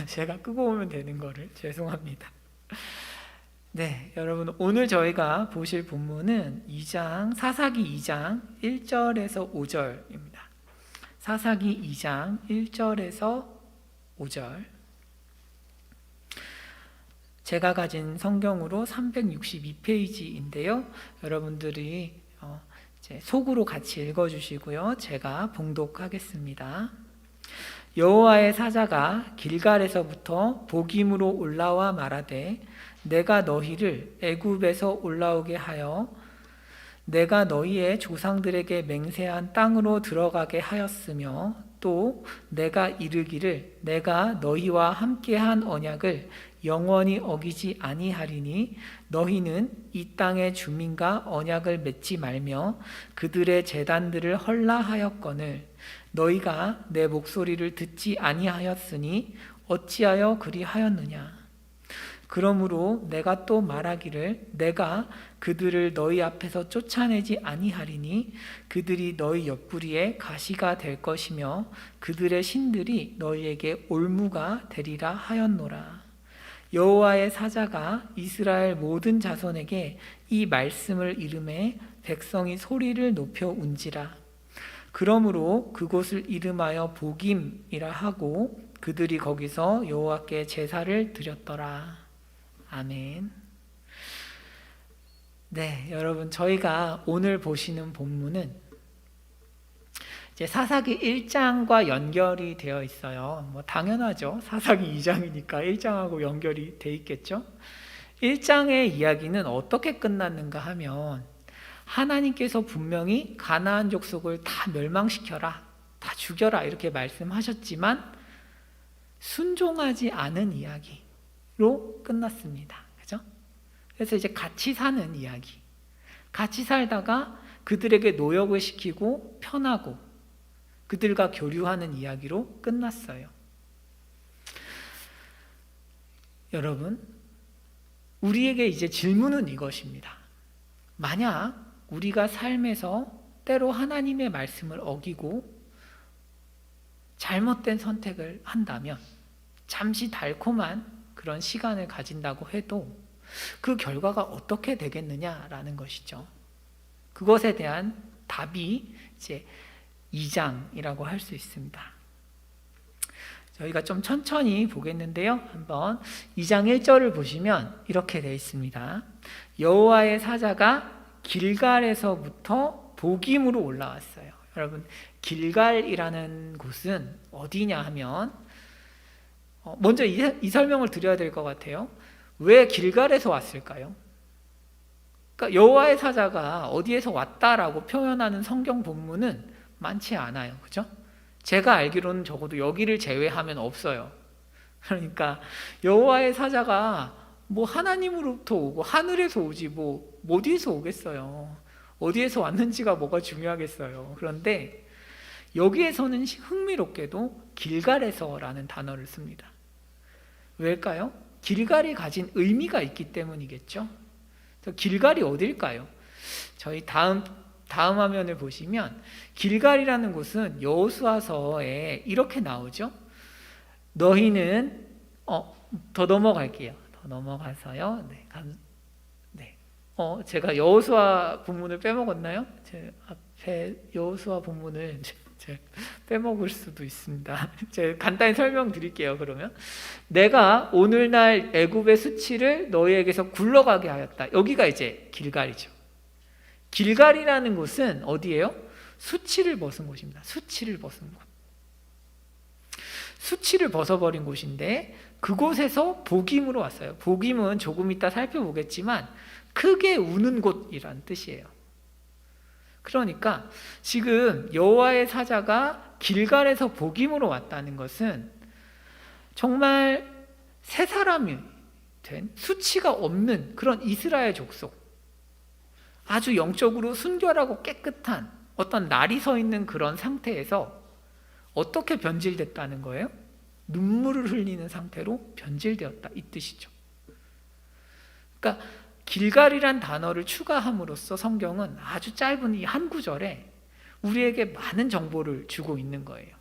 제가 끄고 오면 되는 거를 죄송합니다. 네, 여러분 오늘 저희가 보실 본문은 사사기 2장 1절에서 5절입니다. 사사기 2장 1절에서 5절. 제가 가진 성경으로 362페이지인데요. 여러분들이 이제 속으로 같이 읽어주시고요. 제가 봉독하겠습니다. 여호와의 사자가 길갈에서부터 보김으로 올라와 말하되 내가 너희를 애굽에서 올라오게 하여 내가 너희의 조상들에게 맹세한 땅으로 들어가게 하였으며 또 내가 이르기를 내가 너희와 함께한 언약을 영원히 어기지 아니하리니 너희는 이 땅의 주민과 언약을 맺지 말며 그들의 제단들을 헐라하였거늘 너희가 내 목소리를 듣지 아니하였으니 어찌하여 그리하였느냐. 그러므로 내가 또 말하기를 내가 그들을 너희 앞에서 쫓아내지 아니하리니 그들이 너희 옆구리에 가시가 될 것이며 그들의 신들이 너희에게 올무가 되리라 하였노라. 여호와의 사자가 이스라엘 모든 자손에게 이 말씀을 이르매 백성이 소리를 높여 운지라. 그러므로 그곳을 이름하여 보김이라 하고 그들이 거기서 여호와께 제사를 드렸더라. 아멘. 네, 여러분 저희가 오늘 보시는 본문은 이제 사사기 1장과 연결이 되어 있어요. 뭐 당연하죠. 사사기 2장이니까 1장하고 연결이 돼 있겠죠. 1장의 이야기는 어떻게 끝났는가 하면 하나님께서 분명히 가나안 족속을 다 멸망시켜라, 다 죽여라 이렇게 말씀하셨지만 순종하지 않은 이야기로 끝났습니다. 그죠? 그래서 이제 같이 사는 이야기, 같이 살다가 그들에게 노역을 시키고 편하고 그들과 교류하는 이야기로 끝났어요. 여러분, 우리에게 이제 질문은 이것입니다. 만약 우리가 삶에서 때로 하나님의 말씀을 어기고 잘못된 선택을 한다면 잠시 달콤한 그런 시간을 가진다고 해도 그 결과가 어떻게 되겠느냐라는 것이죠. 그것에 대한 답이 이제 2장이라고 할 수 있습니다. 저희가 좀 천천히 보겠는데요. 한번 2장 1절을 보시면 이렇게 되어 있습니다. 여호와의 사자가 길갈에서부터 보김으로 올라왔어요. 여러분, 길갈이라는 곳은 어디냐 하면 먼저 이 설명을 드려야 될 것 같아요. 왜 길갈에서 왔을까요? 그러니까 여호와의 사자가 어디에서 왔다라고 표현하는 성경 본문은 많지 않아요. 그죠? 제가 알기로는 적어도 여기를 제외하면 없어요. 그러니까 여호와의 사자가 뭐 하나님으로부터 오고 하늘에서 오지 뭐 어디에서 오겠어요. 어디에서 왔는지가 뭐가 중요하겠어요. 그런데 여기에서는 흥미롭게도 길갈에서라는 단어를 씁니다. 왜일까요? 길갈이 가진 의미가 있기 때문이겠죠. 길갈이 어딜까요? 저희 다음 화면을 보시면 길갈이라는 곳은 여호수아서에 이렇게 나오죠. 너희는 더 넘어갈게요. 더 넘어가서요. 네. 제가 여호수아 본문을 빼먹었나요? 제 앞에 여호수아 본문을 빼먹을 수도 있습니다. 제가 간단히 설명드릴게요. 그러면 내가 오늘날 애굽의 수치를 너희에게서 굴러가게 하였다. 여기가 이제 길갈이죠. 길갈이라는 곳은 어디예요? 수치를 벗은 곳입니다. 수치를 벗은 곳. 수치를 벗어버린 곳인데 그곳에서 보김으로 왔어요. 보김은 조금 이따 살펴보겠지만 크게 우는 곳이란 뜻이에요. 그러니까 지금 여호와의 사자가 길갈에서 보김으로 왔다는 것은 정말 새 사람이 된 수치가 없는 그런 이스라엘 족속, 아주 영적으로 순결하고 깨끗한 어떤 날이 서 있는 그런 상태에서 어떻게 변질됐다는 거예요? 눈물을 흘리는 상태로 변질되었다 이 뜻이죠. 그러니까 길갈이란 단어를 추가함으로써 성경은 아주 짧은 이 한 구절에 우리에게 많은 정보를 주고 있는 거예요.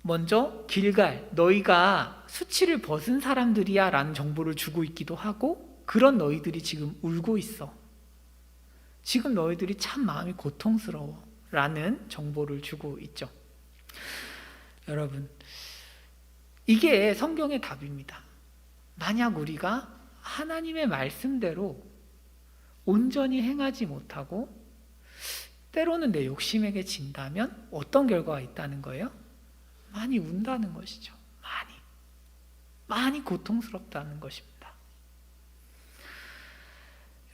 먼저 길갈, 너희가 수치를 벗은 사람들이야 라는 정보를 주고 있기도 하고, 그런 너희들이 지금 울고 있어. 지금 너희들이 참 마음이 고통스러워 라는 정보를 주고 있죠. 여러분, 이게 성경의 답입니다. 만약 우리가 하나님의 말씀대로 온전히 행하지 못하고 때로는 내 욕심에게 진다면 어떤 결과가 있다는 거예요? 많이 운다는 것이죠. 많이 고통스럽다는 것입니다.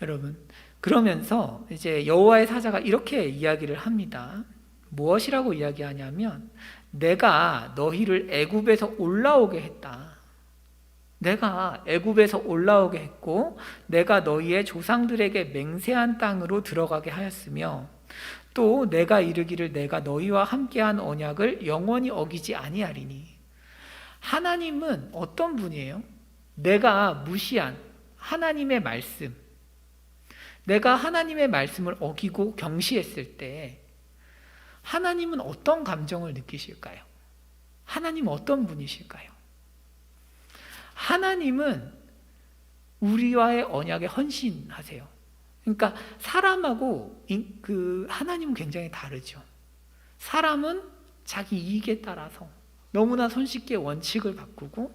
여러분, 그러면서 이제 여호와의 사자가 이렇게 이야기를 합니다. 무엇이라고 이야기하냐면, 내가 너희를 애굽에서 올라오게 했다. 내가 애굽에서 올라오게 했고, 내가 너희의 조상들에게 맹세한 땅으로 들어가게 하였으며, 또 내가 이르기를 내가 너희와 함께한 언약을 영원히 어기지 아니하리니. 하나님은 어떤 분이에요? 내가 무시한 하나님의 말씀, 내가 하나님의 말씀을 어기고 경시했을 때 하나님은 어떤 감정을 느끼실까요? 하나님은 어떤 분이실까요? 하나님은 우리와의 언약에 헌신하세요. 그러니까 사람하고 하나님은 굉장히 다르죠. 사람은 자기 이익에 따라서 너무나 손쉽게 원칙을 바꾸고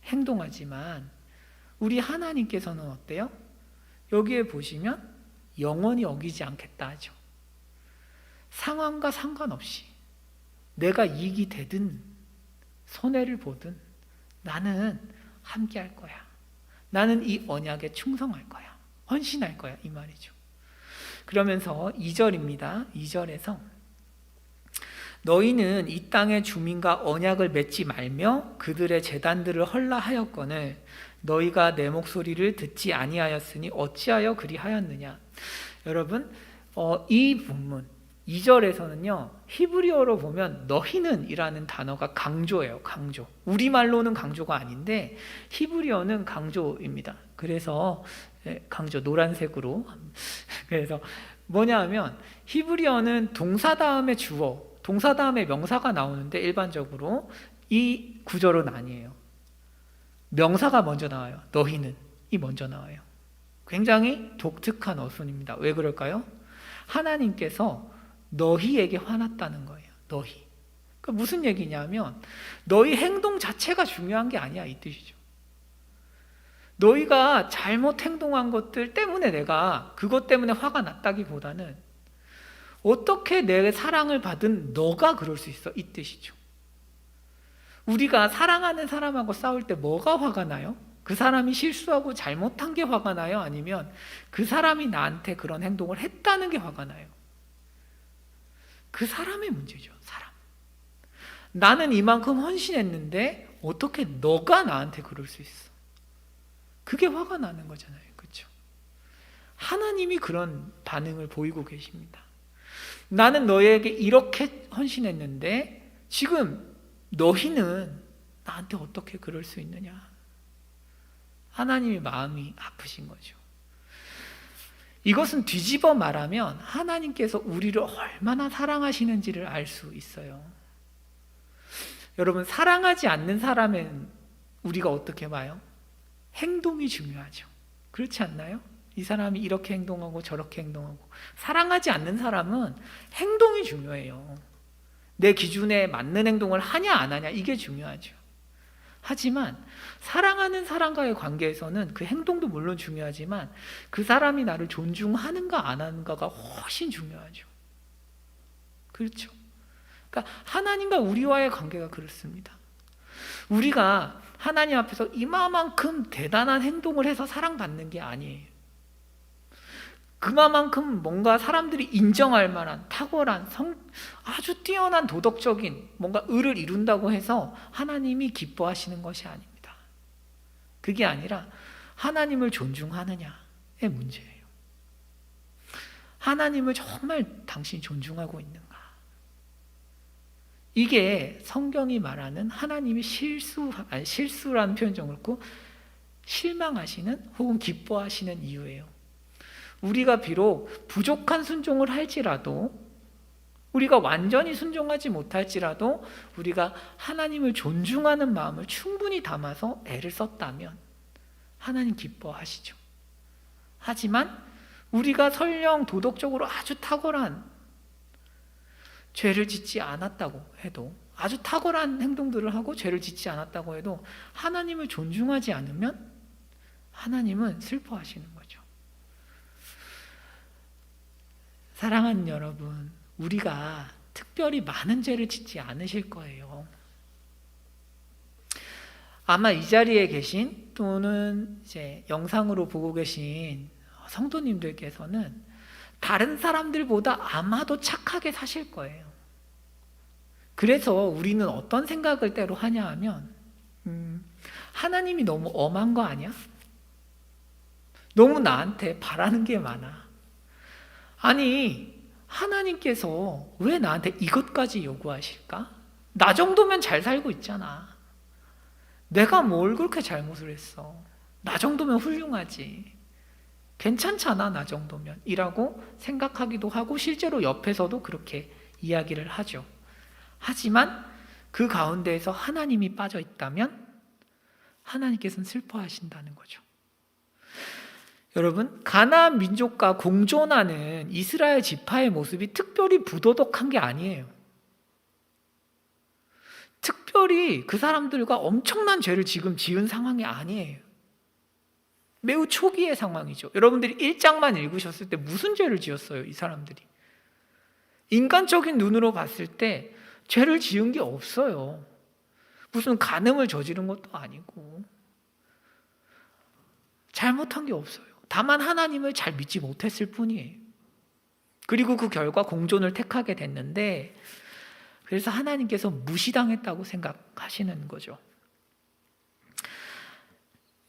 행동하지만, 우리 하나님께서는 어때요? 여기에 보시면 영원히 어기지 않겠다 하죠. 상황과 상관없이 내가 이익이 되든 손해를 보든 나는 함께 할 거야. 나는 이 언약에 충성할 거야. 헌신할 거야. 이 말이죠. 그러면서 2절입니다. 2절에서 너희는 이 땅의 주민과 언약을 맺지 말며 그들의 제단들을 헐라하였거늘 너희가 내 목소리를 듣지 아니하였으니 어찌하여 그리하였느냐. 여러분, 이 본문 2절에서는요, 히브리어로 보면 너희는 이라는 단어가 강조예요. 강조. 우리말로는 강조가 아닌데 히브리어는 강조입니다. 그래서 강조 노란색으로. 그래서 뭐냐 하면, 히브리어는 동사 다음에 주어, 동사 다음에 명사가 나오는데 일반적으로 이 구조는 아니에요. 명사가 먼저 나와요. 너희는 이 먼저 나와요. 굉장히 독특한 어순입니다. 왜 그럴까요? 하나님께서 너희에게 화났다는 거예요. 너희. 그러니까 무슨 얘기냐면, 너희 행동 자체가 중요한 게 아니야 이 뜻이죠. 너희가 잘못 행동한 것들 때문에 내가 그것 때문에 화가 났다기보다는 어떻게 내 사랑을 받은 너가 그럴 수 있어 이 뜻이죠. 우리가 사랑하는 사람하고 싸울 때 뭐가 화가 나요? 그 사람이 실수하고 잘못한 게 화가 나요? 아니면 그 사람이 나한테 그런 행동을 했다는 게 화가 나요? 그 사람의 문제죠. 사람. 나는 이만큼 헌신했는데 어떻게 너가 나한테 그럴 수 있어? 그게 화가 나는 거잖아요. 그렇죠? 하나님이 그런 반응을 보이고 계십니다. 나는 너에게 이렇게 헌신했는데 지금 너희는 나한테 어떻게 그럴 수 있느냐? 하나님의 마음이 아프신 거죠. 이것은 뒤집어 말하면 하나님께서 우리를 얼마나 사랑하시는지를 알 수 있어요. 여러분, 사랑하지 않는 사람은 우리가 어떻게 봐요? 행동이 중요하죠. 그렇지 않나요? 이 사람이 이렇게 행동하고 저렇게 행동하고. 사랑하지 않는 사람은 행동이 중요해요. 내 기준에 맞는 행동을 하냐 안 하냐 이게 중요하죠. 하지만 사랑하는 사람과의 관계에서는 그 행동도 물론 중요하지만 그 사람이 나를 존중하는가 안 하는가가 훨씬 중요하죠. 그렇죠? 그러니까 하나님과 우리와의 관계가 그렇습니다. 우리가 하나님 앞에서 이마만큼 대단한 행동을 해서 사랑받는 게 아니에요. 그만큼 뭔가 사람들이 인정할 만한 탁월한 아주 뛰어난 도덕적인 뭔가 의를 이룬다고 해서 하나님이 기뻐하시는 것이 아닙니다. 그게 아니라 하나님을 존중하느냐의 문제예요. 하나님을 정말 당신이 존중하고 있는가? 이게 성경이 말하는 하나님이 실수라는 표현 좀 그렇고 실망하시는 혹은 기뻐하시는 이유예요. 우리가 비록 부족한 순종을 할지라도 우리가 완전히 순종하지 못할지라도 우리가 하나님을 존중하는 마음을 충분히 담아서 애를 썼다면 하나님 기뻐하시죠. 하지만 우리가 설령 도덕적으로 아주 탁월한 죄를 짓지 않았다고 해도, 아주 탁월한 행동들을 하고 죄를 짓지 않았다고 해도 하나님을 존중하지 않으면 하나님은 슬퍼하시는 거죠. 사랑하는 여러분, 우리가 특별히 많은 죄를 짓지 않으실 거예요. 아마 이 자리에 계신 또는 이제 영상으로 보고 계신 성도님들께서는 다른 사람들보다 아마도 착하게 사실 거예요. 그래서 우리는 어떤 생각을 때로 하냐 하면 하나님이 너무 엄한 거 아니야? 너무 나한테 바라는 게 많아. 아니, 하나님께서 왜 나한테 이것까지 요구하실까? 나 정도면 잘 살고 있잖아. 내가 뭘 그렇게 잘못을 했어? 나 정도면 훌륭하지. 괜찮잖아, 나 정도면. 이라고 생각하기도 하고 실제로 옆에서도 그렇게 이야기를 하죠. 하지만 그 가운데에서 하나님이 빠져 있다면 하나님께서는 슬퍼하신다는 거죠. 여러분, 가나안 민족과 공존하는 이스라엘 지파의 모습이 특별히 부도덕한 게 아니에요. 특별히 그 사람들과 엄청난 죄를 지금 지은 상황이 아니에요. 매우 초기의 상황이죠. 여러분들이 1장만 읽으셨을 때 무슨 죄를 지었어요, 이 사람들이? 인간적인 눈으로 봤을 때 죄를 지은 게 없어요. 무슨 간음을 저지른 것도 아니고 잘못한 게 없어요. 다만 하나님을 잘 믿지 못했을 뿐이에요. 그리고 그 결과 공존을 택하게 됐는데, 그래서 하나님께서 무시당했다고 생각하시는 거죠.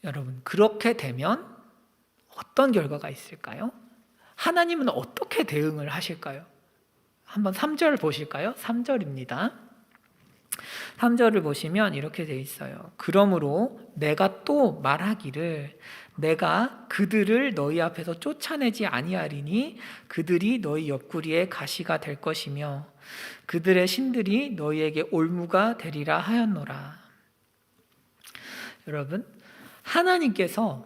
여러분, 그렇게 되면 어떤 결과가 있을까요? 하나님은 어떻게 대응을 하실까요? 한번 3절 보실까요? 3절입니다. 3절을 보시면 이렇게 돼 있어요. 그러므로 내가 또 말하기를 내가 그들을 너희 앞에서 쫓아내지 아니하리니 그들이 너희 옆구리에 가시가 될 것이며 그들의 신들이 너희에게 올무가 되리라 하였노라. 여러분, 하나님께서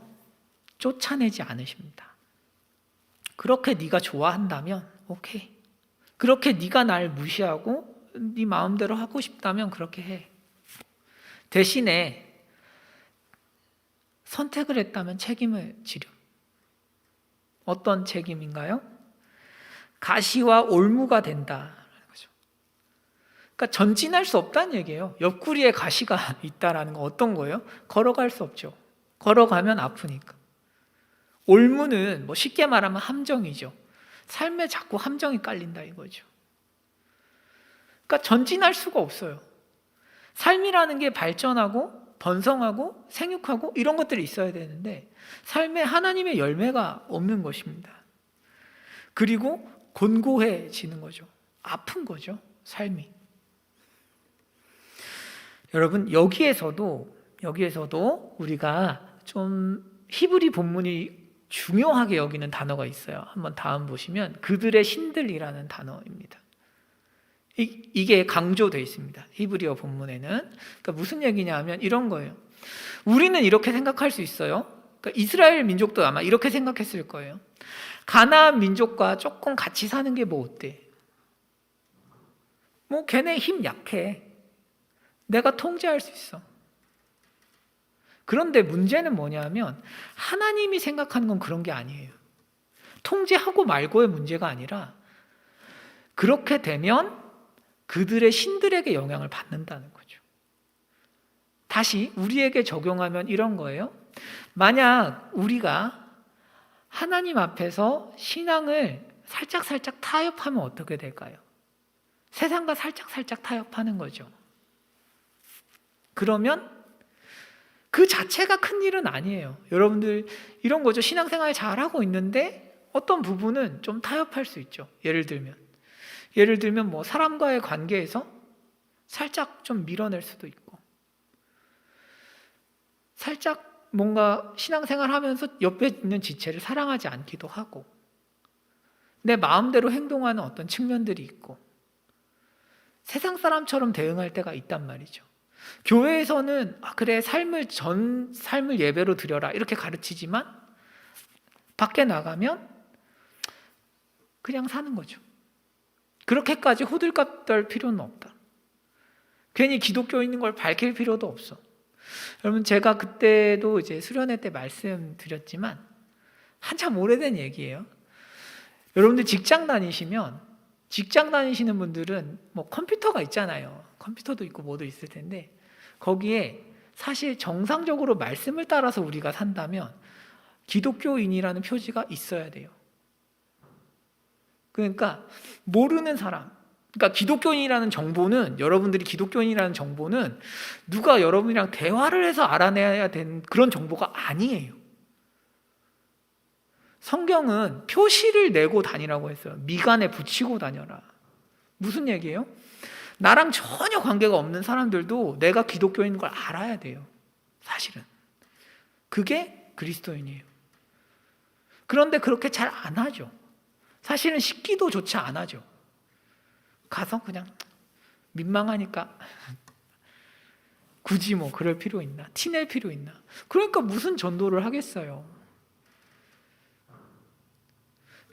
쫓아내지 않으십니다. 그렇게 네가 좋아한다면 오케이. 그렇게 네가 날 무시하고 네 마음대로 하고 싶다면 그렇게 해. 대신에 선택을 했다면 책임을 지렴. 어떤 책임인가요? 가시와 올무가 된다는 거죠. 그러니까 전진할 수 없다는 얘기예요. 옆구리에 가시가 있다라는 건 어떤 거예요? 걸어갈 수 없죠. 걸어가면 아프니까. 올무는 뭐 쉽게 말하면 함정이죠. 삶에 자꾸 함정이 깔린다 이거죠. 그러니까 전진할 수가 없어요. 삶이라는 게 발전하고 번성하고 생육하고 이런 것들이 있어야 되는데 삶에 하나님의 열매가 없는 것입니다. 그리고 곤고해지는 거죠. 아픈 거죠, 삶이. 여러분, 여기에서도 우리가 좀 히브리 본문이 중요하게 여기는 단어가 있어요. 한번 다음 보시면 그들의 신들이라는 단어입니다. 이게 강조되어 있습니다. 히브리어 본문에는. 그러니까 무슨 얘기냐 하면 이런 거예요. 우리는 이렇게 생각할 수 있어요. 그러니까 이스라엘 민족도 아마 이렇게 생각했을 거예요. 가나안 민족과 조금 같이 사는 게 뭐 어때? 뭐 걔네 힘 약해. 내가 통제할 수 있어. 그런데 문제는 뭐냐면 하나님이 생각하는 건 그런 게 아니에요. 통제하고 말고의 문제가 아니라 그렇게 되면 그들의 신들에게 영향을 받는다는 거죠. 다시 우리에게 적용하면 이런 거예요. 만약 우리가 하나님 앞에서 신앙을 살짝 타협하면 어떻게 될까요? 세상과 살짝 타협하는 거죠. 그러면 그 자체가 큰 일은 아니에요. 여러분들 이런 거죠. 신앙생활 잘하고 있는데 어떤 부분은 좀 타협할 수 있죠. 예를 들면 뭐 사람과의 관계에서 살짝 좀 밀어낼 수도 있고, 살짝 뭔가 신앙생활 하면서 옆에 있는 지체를 사랑하지 않기도 하고, 내 마음대로 행동하는 어떤 측면들이 있고, 세상 사람처럼 대응할 때가 있단 말이죠. 교회에서는 그래 삶을 예배로 드려라 이렇게 가르치지만 밖에 나가면 그냥 사는 거죠. 그렇게까지 호들갑 떨 필요는 없다. 괜히 기독교인인 걸 밝힐 필요도 없어. 여러분, 제가 그때도 이제 수련회 때 말씀드렸지만 한참 오래된 얘기예요. 여러분들 직장 다니시는 분들은 뭐 컴퓨터가 있잖아요. 컴퓨터도 있고 뭐도 있을 텐데 거기에 사실 정상적으로 말씀을 따라서 우리가 산다면 기독교인이라는 표지가 있어야 돼요. 그러니까 모르는 사람, 그러니까 기독교인이라는 정보는, 여러분들이 기독교인이라는 정보는 누가 여러분이랑 대화를 해서 알아내야 되는 그런 정보가 아니에요. 성경은 표시를 내고 다니라고 했어요. 미간에 붙이고 다녀라. 무슨 얘기예요? 나랑 전혀 관계가 없는 사람들도 내가 기독교인인 걸 알아야 돼요. 사실은 그게 그리스도인이에요. 그런데 그렇게 잘 안 하죠. 사실은 식기도조차 안 하죠. 가서 그냥 민망하니까 굳이 뭐 그럴 필요 있나? 티낼 필요 있나? 그러니까 무슨 전도를 하겠어요.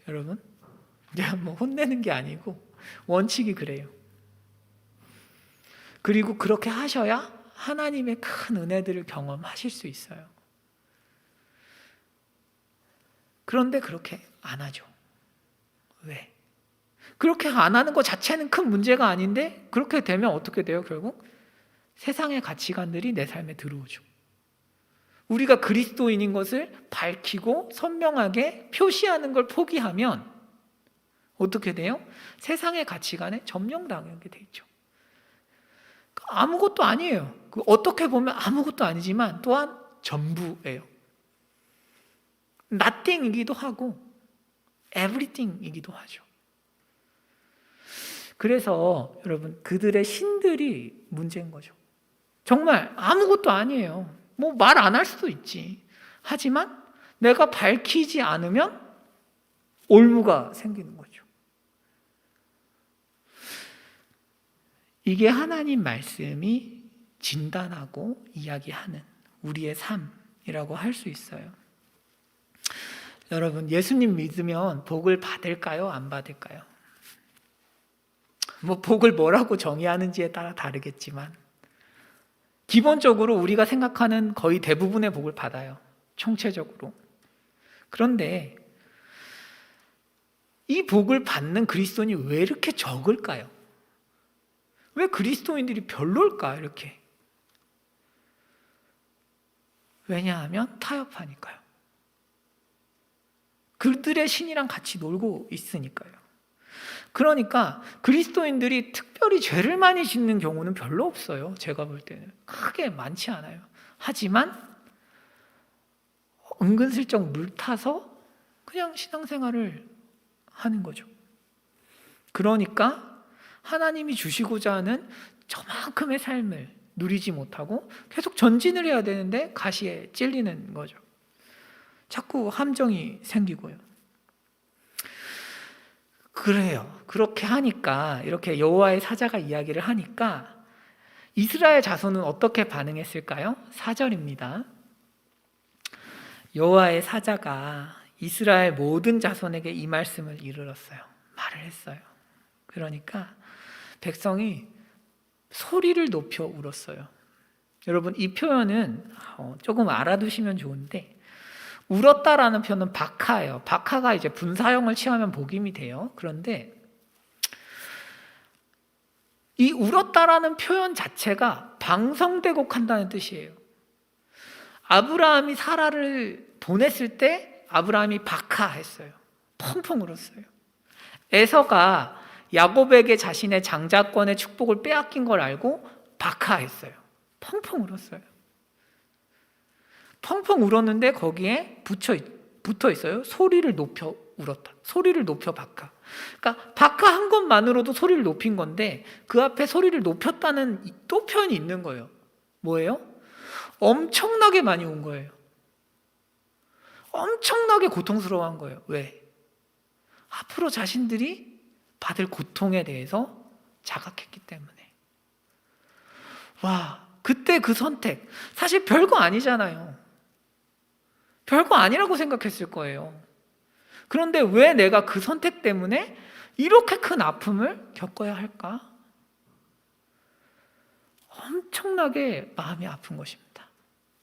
여러분, 내가 뭐 혼내는 게 아니고 원칙이 그래요. 그리고 그렇게 하셔야 하나님의 큰 은혜들을 경험하실 수 있어요. 그런데 그렇게 안 하죠. 왜? 그렇게 안 하는 것 자체는 큰 문제가 아닌데 그렇게 되면 어떻게 돼요? 결국 세상의 가치관들이 내 삶에 들어오죠. 우리가 그리스도인인 것을 밝히고 선명하게 표시하는 걸 포기하면 어떻게 돼요? 세상의 가치관에 점령당하게 돼 있죠. 아무것도 아니에요. 어떻게 보면 아무것도 아니지만 또한 전부예요. nothing이기도 하고 everything이기도 하죠. 그래서 여러분, 그들의 신들이 문제인 거죠. 정말 아무것도 아니에요. 뭐 말 안 할 수도 있지. 하지만 내가 밝히지 않으면 올무가 생기는 거죠. 이게 하나님 말씀이 진단하고 이야기하는 우리의 삶이라고 할 수 있어요. 여러분, 예수님 믿으면 복을 받을까요? 안 받을까요? 뭐 복을 뭐라고 정의하는지에 따라 다르겠지만 기본적으로 우리가 생각하는 거의 대부분의 복을 받아요. 총체적으로. 그런데 이 복을 받는 그리스도인이 왜 이렇게 적을까요? 왜 그리스도인들이 별로일까 이렇게? 왜냐하면 타협하니까요. 그들의 신이랑 같이 놀고 있으니까요. 그러니까 그리스도인들이 특별히 죄를 많이 짓는 경우는 별로 없어요. 제가 볼 때는 크게 많지 않아요. 하지만 은근슬쩍 물타서 그냥 신앙생활을 하는 거죠. 그러니까 하나님이 주시고자 하는 저만큼의 삶을 누리지 못하고 계속 전진을 해야 되는데 가시에 찔리는 거죠. 자꾸 함정이 생기고요. 그래요. 그렇게 하니까, 이렇게 여호와의 사자가 이야기를 하니까 이스라엘 자손은 어떻게 반응했을까요? 4절입니다. 여호와의 사자가 이스라엘 모든 자손에게 이 말씀을 이르렀어요. 말을 했어요. 그러니까 백성이 소리를 높여 울었어요. 여러분, 이 표현은 조금 알아두시면 좋은데, 울었다라는 표현은 박하예요. 박하가 이제 분사형을 취하면 복임이 돼요. 그런데 이 울었다라는 표현 자체가 방성대곡한다는 뜻이에요. 아브라함이 사라를 보냈을 때 아브라함이 박하했어요. 펑펑 울었어요. 에서가 야곱에게 자신의 장자권의 축복을 빼앗긴 걸 알고 박하했어요. 펑펑 울었어요. 펑펑 울었는데 거기에 붙어 있어요. 소리를 높여 울었다. 소리를 높여 박하. 그러니까 박하한 것만으로도 소리를 높인 건데 그 앞에 소리를 높였다는 또 표현이 있는 거예요. 뭐예요? 엄청나게 많이 운 거예요. 엄청나게 고통스러워한 거예요. 왜? 앞으로 자신들이 받을 고통에 대해서 자각했기 때문에. 와, 그때 그 선택 사실 별거 아니잖아요. 별거 아니라고 생각했을 거예요. 그런데 왜 내가 그 선택 때문에 이렇게 큰 아픔을 겪어야 할까? 엄청나게 마음이 아픈 것입니다.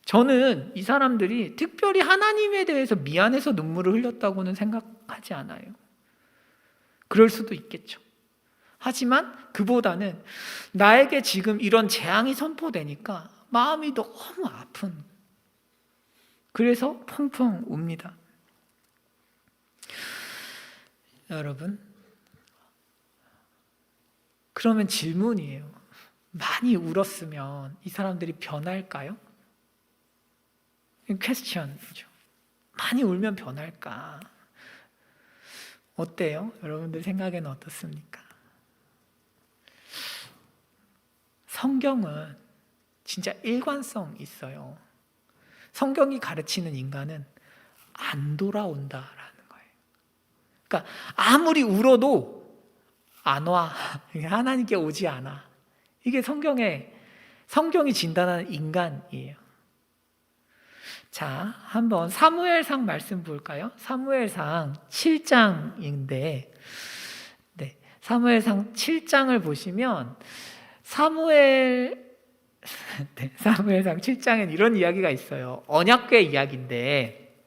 저는 이 사람들이 특별히 하나님에 대해서 미안해서 눈물을 흘렸다고는 생각하지 않아요. 그럴 수도 있겠죠. 하지만 그보다는 나에게 지금 이런 재앙이 선포되니까 마음이 너무 아픈, 그래서 펑펑 웁니다. 여러분, 그러면 질문이에요. 많이 울었으면 이 사람들이 변할까요? 퀘스천이죠. 많이 울면 변할까? 어때요? 여러분들 생각에는 어떻습니까? 성경은 진짜 일관성 있어요. 성경이 가르치는 인간은 안 돌아온다라는 거예요. 그러니까 아무리 울어도 안 와. 하나님께 오지 않아. 이게 성경이 진단하는 인간이에요. 자, 한번 사무엘상 말씀 볼까요? 사무엘상 7장인데, 네, 사무엘상 7장을 보시면 사무엘상 7장엔 이런 이야기가 있어요. 언약궤 이야기인데,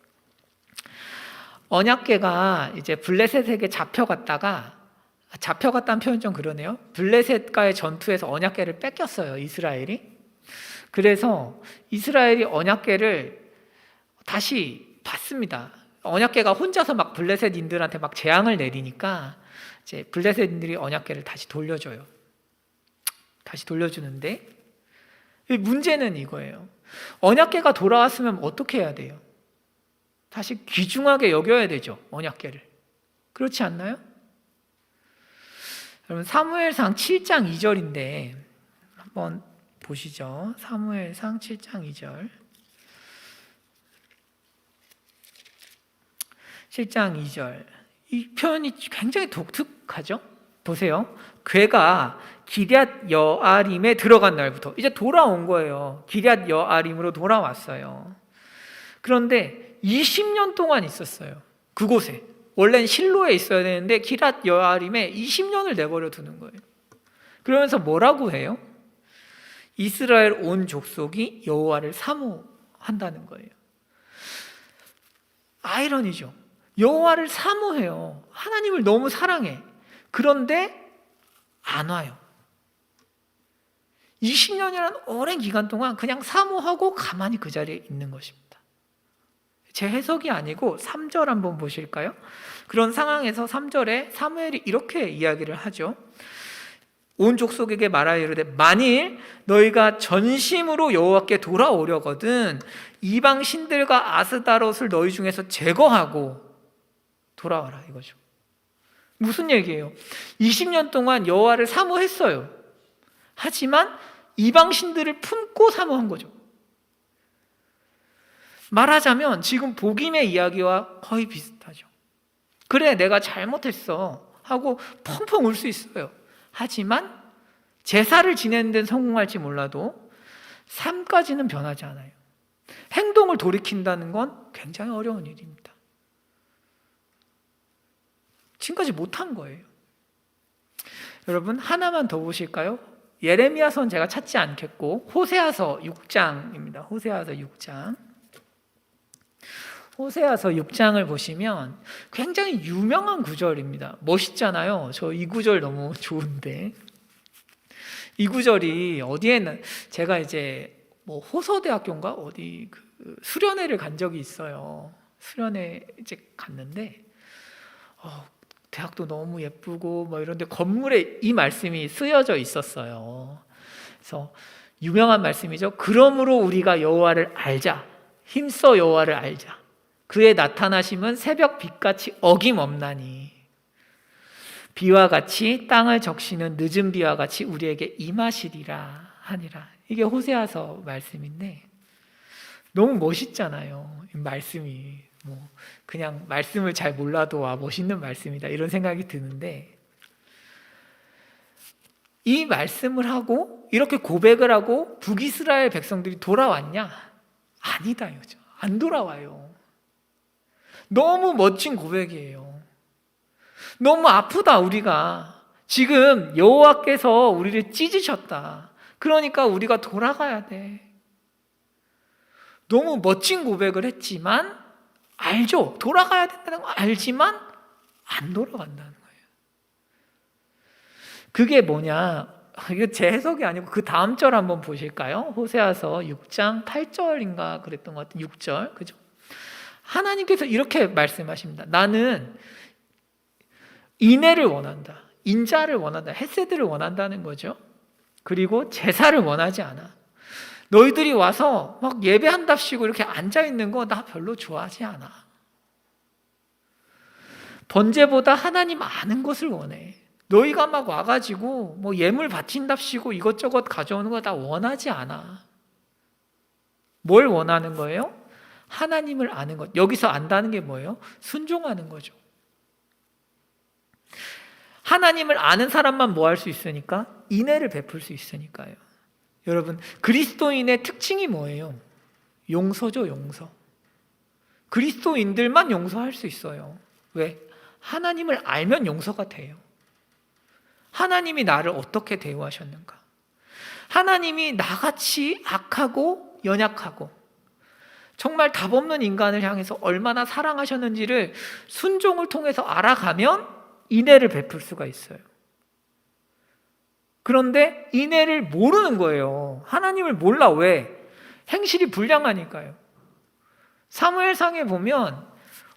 언약궤가 이제 블레셋에게 잡혀갔다는 표현 좀 그러네요. 블레셋과의 전투에서 언약궤를 뺏겼어요, 이스라엘이. 그래서 이스라엘이 언약궤를 다시 받습니다. 언약궤가 혼자서 막 블레셋인들한테 막 재앙을 내리니까 이제 블레셋인들이 언약궤를 다시 돌려줘요. 다시 돌려주는데 문제는 이거예요. 언약궤가 돌아왔으면 어떻게 해야 돼요? 다시 귀중하게 여겨야 되죠, 언약궤를. 그렇지 않나요? 여러분, 사무엘상 7장 2절인데 한번 보시죠. 사무엘상 7장 2절. 7장 2절. 이 표현이 굉장히 독특하죠? 보세요. 괴가 기럇 여아림에 들어간 날부터 이제 돌아온 거예요. 기럇 여아림으로 돌아왔어요. 그런데 20년 동안 있었어요, 그곳에. 원래는 실로에 있어야 되는데 기럇 여아림에 20년을 내버려 두는 거예요. 그러면서 뭐라고 해요? 이스라엘 온 족속이 여호와를 사모한다는 거예요. 아이러니죠. 여호와를 사모해요. 하나님을 너무 사랑해. 그런데 안 와요. 20년이라는 오랜 기간 동안 그냥 사모하고 가만히 그 자리에 있는 것입니다. 제 해석이 아니고 3절 한번 보실까요? 그런 상황에서 3절에 사무엘이 이렇게 이야기를 하죠. 온 족속에게 말하여 이르되 만일 너희가 전심으로 여호와께 돌아오려거든 이방 신들과 아스다롯을 너희 중에서 제거하고 돌아와라, 이거죠. 무슨 얘기예요? 20년 동안 여호와를 사모했어요. 하지만 이방 신들을 품고 사모한 거죠. 말하자면 지금 복임의 이야기와 거의 비슷하죠. 그래, 내가 잘못했어 하고 펑펑 울 수 있어요. 하지만 제사를 지내는 데는 성공할지 몰라도 삶까지는 변하지 않아요. 행동을 돌이킨다는 건 굉장히 어려운 일입니다. 지금까지 못한 거예요. 여러분, 하나만 더 보실까요? 예레미야서는 제가 찾지 않겠고 호세아서 6장입니다. 호세아서 6장. 호세아서 6장을 보시면 굉장히 유명한 구절입니다. 멋있잖아요. 저 이 구절 너무 좋은데, 이 구절이 어디에는 제가 이제 뭐 호서대학교인가 어디 그 수련회를 간 적이 있어요. 수련회 이제 갔는데 대학도 너무 예쁘고 뭐 이런데 건물에 이 말씀이 쓰여져 있었어요. 그래서 유명한 말씀이죠. 그러므로 우리가 여호와를 알자. 힘써 여호와를 알자. 그의 나타나심은 새벽 빛같이 어김없나니 비와 같이 땅을 적시는 늦은 비와 같이 우리에게 임하시리라 하니라. 이게 호세아서 말씀인데 너무 멋있잖아요. 이 말씀이 뭐 그냥 말씀을 잘 몰라도 와 멋있는 말씀이다 이런 생각이 드는데, 이 말씀을 하고 이렇게 고백을 하고 북이스라엘 백성들이 돌아왔냐? 아니다 이거죠. 안 돌아와요. 너무 멋진 고백이에요. 너무 아프다 우리가. 지금 여호와께서 우리를 찢으셨다. 그러니까 우리가 돌아가야 돼. 너무 멋진 고백을 했지만 알죠. 돌아가야 된다는 거 알지만 안 돌아간다는 거예요. 그게 뭐냐? 이거 제 해석이 아니고 그 다음 절 한번 보실까요? 호세아서 6장 8절인가 그랬던 것 같아요. 6절. 그죠? 하나님께서 이렇게 말씀하십니다. 나는 인애를 원한다. 인자를 원한다. 헤세드를 원한다는 거죠. 그리고 제사를 원하지 않아. 너희들이 와서 막 예배한답시고 이렇게 앉아있는 거 나 별로 좋아하지 않아. 번제보다 하나님 아는 것을 원해. 너희가 막 와가지고 뭐 예물 바친답시고 이것저것 가져오는 거 나 원하지 않아. 뭘 원하는 거예요? 하나님을 아는 것. 여기서 안다는 게 뭐예요? 순종하는 거죠. 하나님을 아는 사람만 뭐 할 수 있으니까? 인애를 베풀 수 있으니까요. 여러분, 그리스도인의 특징이 뭐예요? 용서죠, 용서. 그리스도인들만 용서할 수 있어요. 왜? 하나님을 알면 용서가 돼요. 하나님이 나를 어떻게 대우하셨는가? 하나님이 나같이 악하고 연약하고 정말 답 없는 인간을 향해서 얼마나 사랑하셨는지를 순종을 통해서 알아가면 인애를 베풀 수가 있어요. 그런데 인애를 모르는 거예요. 하나님을 몰라. 왜? 행실이 불량하니까요. 사무엘상에 보면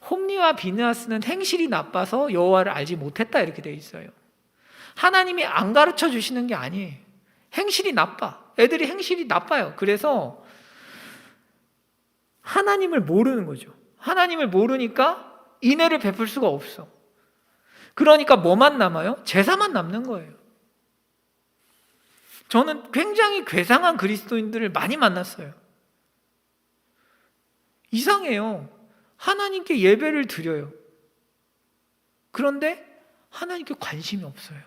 홈리와 비느하스는 행실이 나빠서 여호와를 알지 못했다 이렇게 돼 있어요. 하나님이 안 가르쳐 주시는 게 아니에요. 행실이 나빠. 애들이 행실이 나빠요. 그래서 하나님을 모르는 거죠. 하나님을 모르니까 인애를 베풀 수가 없어. 그러니까 뭐만 남아요? 제사만 남는 거예요. 저는 굉장히 괴상한 그리스도인들을 많이 만났어요. 이상해요. 하나님께 예배를 드려요. 그런데 하나님께 관심이 없어요.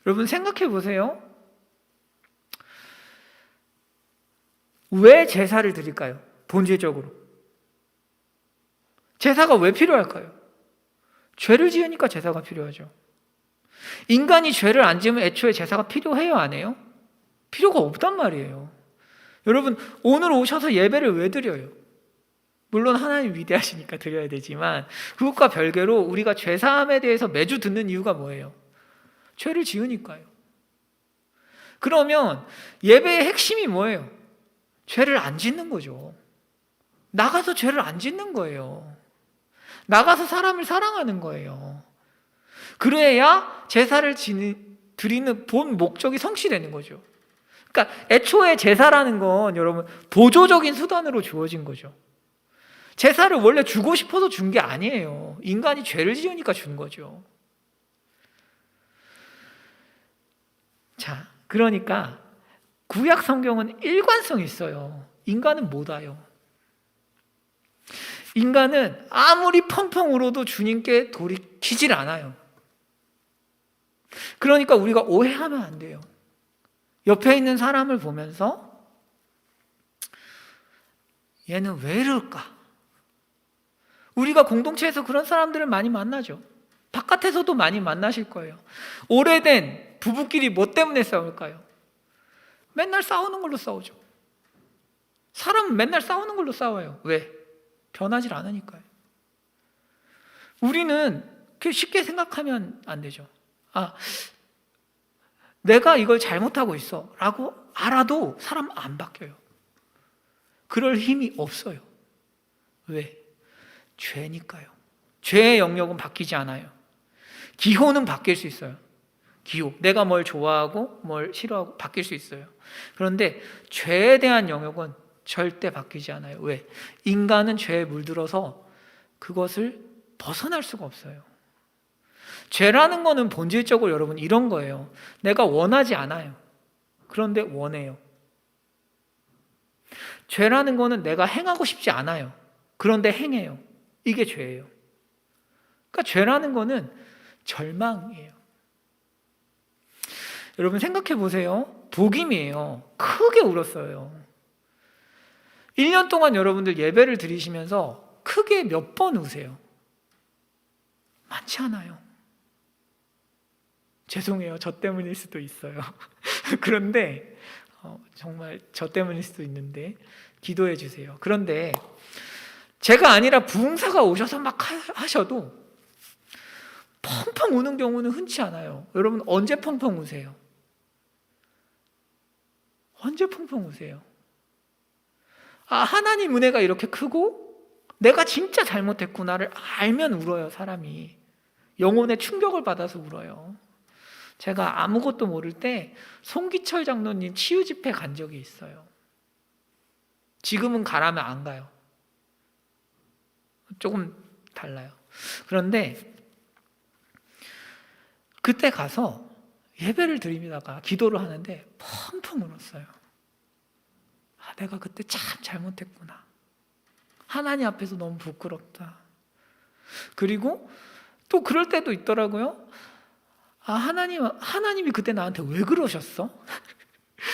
여러분 생각해 보세요. 왜 제사를 드릴까요? 본질적으로. 제사가 왜 필요할까요? 죄를 지으니까 제사가 필요하죠. 인간이 죄를 안 지으면 애초에 제사가 필요해요, 안 해요? 필요가 없단 말이에요. 여러분, 오늘 오셔서 예배를 왜 드려요? 물론 하나님 위대하시니까 드려야 되지만 그것과 별개로 우리가 죄사함에 대해서 매주 듣는 이유가 뭐예요? 죄를 지으니까요. 그러면 예배의 핵심이 뭐예요? 죄를 안 짓는 거죠. 나가서 죄를 안 짓는 거예요. 나가서 사람을 사랑하는 거예요. 그래야 제사를 드리는 본 목적이 성취되는 거죠. 그러니까 애초에 제사라는 건 여러분 보조적인 수단으로 주어진 거죠. 제사를 원래 주고 싶어서 준 게 아니에요. 인간이 죄를 지으니까 준 거죠. 자, 그러니까 구약 성경은 일관성이 있어요. 인간은 못 와요. 인간은 아무리 펑펑 울어도 주님께 돌이키질 않아요. 그러니까 우리가 오해하면 안 돼요. 옆에 있는 사람을 보면서 얘는 왜 이럴까? 우리가 공동체에서 그런 사람들을 많이 만나죠. 바깥에서도 많이 만나실 거예요. 오래된 부부끼리 뭐 때문에 싸울까요? 맨날 싸우는 걸로 싸우죠. 사람은 맨날 싸우는 걸로 싸워요. 왜? 변하질 않으니까요. 우리는 쉽게 생각하면 안 되죠. 아, 내가 이걸 잘못하고 있어 라고 알아도 사람 안 바뀌어요. 그럴 힘이 없어요. 왜? 죄니까요. 죄의 영역은 바뀌지 않아요. 기호는 바뀔 수 있어요. 기호. 내가 뭘 좋아하고 뭘 싫어하고 바뀔 수 있어요. 그런데 죄에 대한 영역은 절대 바뀌지 않아요. 왜? 인간은 죄에 물들어서 그것을 벗어날 수가 없어요. 죄라는 거는 본질적으로 여러분 이런 거예요. 내가 원하지 않아요. 그런데 원해요. 죄라는 거는 내가 행하고 싶지 않아요. 그런데 행해요. 이게 죄예요. 그러니까 죄라는 거는 절망이에요. 여러분 생각해 보세요. 복임이에요. 크게 울었어요. 1년 동안 여러분들 예배를 드리시면서 크게 몇 번 우세요? 많지 않아요. 죄송해요. 저 때문일 수도 있어요. 그런데 정말 저 때문일 수도 있는데 기도해 주세요. 그런데 제가 아니라 부흥사가 오셔서 막 하셔도 펑펑 우는 경우는 흔치 않아요. 여러분 언제 펑펑 우세요? 언제 펑펑 우세요? 하나님 은혜가 이렇게 크고 내가 진짜 잘못했구나를 알면 울어요. 사람이 영혼의 충격을 받아서 울어요. 제가 아무것도 모를 때 송기철 장로님 치유 집회 간 적이 있어요. 지금은 가라면 안 가요. 조금 달라요. 그런데 그때 가서 예배를 드리다가 기도를 하는데 펑펑 울었어요. 내가 그때 참 잘못했구나. 하나님 앞에서 너무 부끄럽다. 그리고 또 그럴 때도 있더라고요. 하나님이 그때 나한테 왜 그러셨어?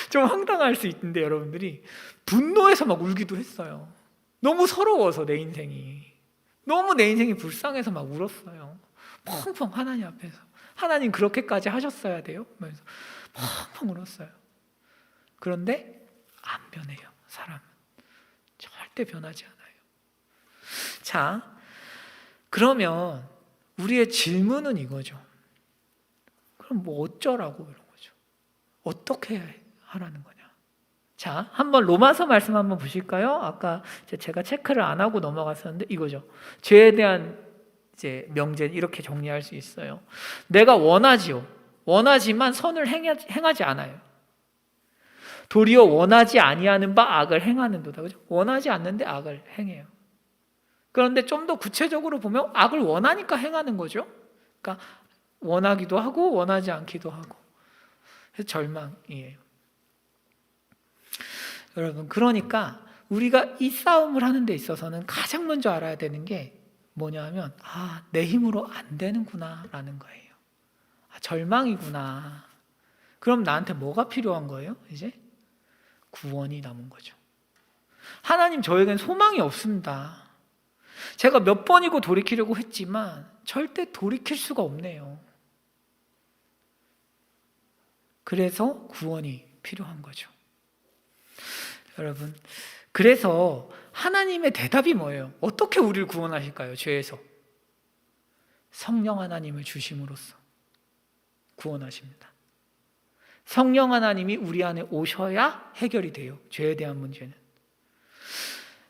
좀 황당할 수 있는데 여러분들이 분노해서 막 울기도 했어요. 너무 서러워서 내 인생이. 너무 내 인생이 불쌍해서 막 울었어요. 펑펑 하나님 앞에서. 하나님 그렇게까지 하셨어야 돼요? 그러면서 펑펑 울었어요. 그런데 안 변해요. 사람은 절대 변하지 않아요. 자, 그러면 우리의 질문은 이거죠. 그럼 뭐 어쩌라고 이런 거죠. 어떻게 하라는 거냐. 자, 한번 로마서 말씀 한번 보실까요? 아까 제가 체크를 안 하고 넘어갔었는데 이거죠. 죄에 대한 이제 명제는 이렇게 정리할 수 있어요. 내가 원하지요. 원하지만 선을 행하지 않아요. 도리어 원하지 아니하는 바 악을 행하는도다. 그죠? 원하지 않는데 악을 행해요. 그런데 좀 더 구체적으로 보면 악을 원하니까 행하는 거죠. 그러니까 원하기도 하고 원하지 않기도 하고. 그래서 절망이에요. 여러분, 그러니까 우리가 이 싸움을 하는 데 있어서는 가장 먼저 알아야 되는 게 뭐냐면 내 힘으로 안 되는구나 라는 거예요. 절망이구나. 그럼 나한테 뭐가 필요한 거예요? 이제 구원이 남은 거죠. 하나님, 저에겐 소망이 없습니다. 제가 몇 번이고 돌이키려고 했지만 절대 돌이킬 수가 없네요. 그래서 구원이 필요한 거죠. 여러분, 그래서 하나님의 대답이 뭐예요? 어떻게 우리를 구원하실까요? 죄에서. 성령 하나님을 주심으로써 구원하십니다. 성령 하나님이 우리 안에 오셔야 해결이 돼요. 죄에 대한 문제는.